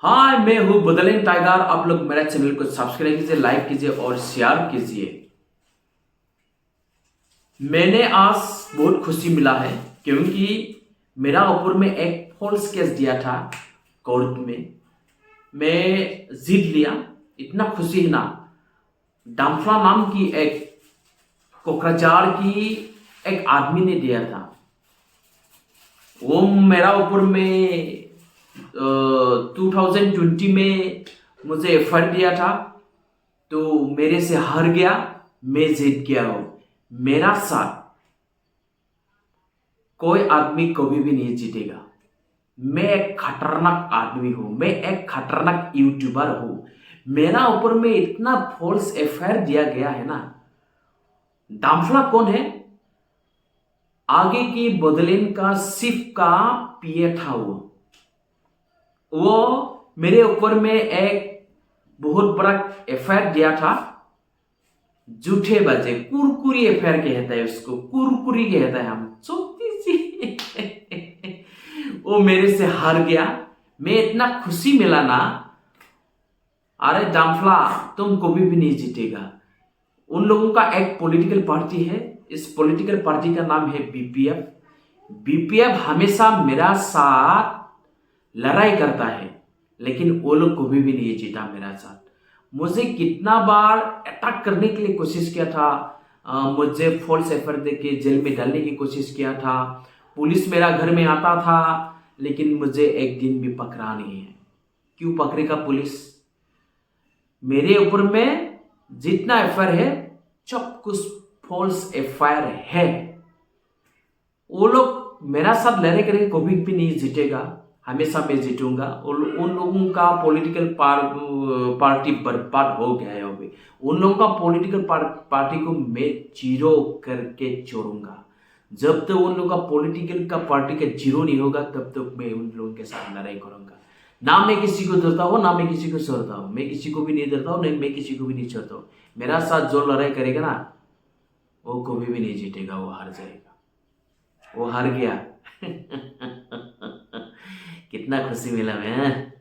हाँ, मैं हूँ बदलें टाइगर। आप लोग मेरा चैनल को सब्सक्राइब कीजिए, लाइक कीजिए और शेयर कीजिए। मैंने आज बहुत खुशी मिला है क्योंकि मेरा ऊपर में एक फॉल्स केस दिया था कोर्ट में। मैं जीत लिया। इतना खुशी है ना। डाम्फला नाम की एक कोकराझार की एक आदमी ने दिया था। वो मेरा ऊपर में 2020 में मुझे एफआईआर दिया था, तो मेरे से हार गया। मैं जीत गया हूं। मेरा साथ कोई आदमी कभी भी नहीं जीतेगा। मैं एक खतरनाक आदमी हूं। मैं एक खतरनाक यूट्यूबर हूं। मेरा ऊपर में इतना फॉल्स एफआईआर दिया गया है ना। दामफला कौन है? आगे की बदलेन का सिर्फ का पिए था वो मेरे ऊपर में एक बहुत बड़ा एफआईआर दिया था। झूठे बजे कुरकुरी एफआईआर कहता है उसको, कुरकुरी कहता है हम छोटी सी। वो मेरे से हार गया। मैं इतना खुशी मिला ना। अरे दामफला, तुम कभी भी नहीं जीतेगा। उन लोगों का एक पॉलिटिकल पार्टी है। इस पॉलिटिकल पार्टी का नाम है बीपीएफ। बीपीएफ हमेशा मेरा साथ लड़ाई करता है, लेकिन वो लोग कभी भी नहीं जीता मेरा साथ। मुझे कितना बार अटैक करने के लिए कोशिश किया था। मुझे फॉल्स एफआईआर देके जेल में डालने की कोशिश किया था। पुलिस मेरा घर में आता था, लेकिन मुझे एक दिन भी पकड़ा नहीं है। क्यों पकड़ेगा पुलिस? मेरे ऊपर में जितना एफआईआर है, सब कुछ फॉल्स एफआईआर है। वो लोग मेरा साथ लड़ाई करके कभी भी नहीं जीतेगा। हमेशा मैं जीतूंगा। और उन लोगों का पॉलिटिकल पार्टी बर्बाद हो गया है अभी। उन लोगों का पॉलिटिकल पार्टी को मैं जीरो करके छोड़ूंगा। जब तक उन लोगों का पॉलिटिकल का पार्टी का जीरो नहीं होगा, तब तक मैं उन लोगों के साथ लड़ाई करूंगा। ना मैं किसी को डरता हूँ, ना मैं किसी को छोड़ता हूँ। मैं किसी को भी नहीं डरता हूँ, नहीं मैं किसी को भी नहीं छोड़ता हूँ। मेरा साथ जो लड़ाई करेगा ना, वो कभी भी नहीं जीतेगा। वो हार जाएगा। वो हार गया। कितना खुशी मिला मैं।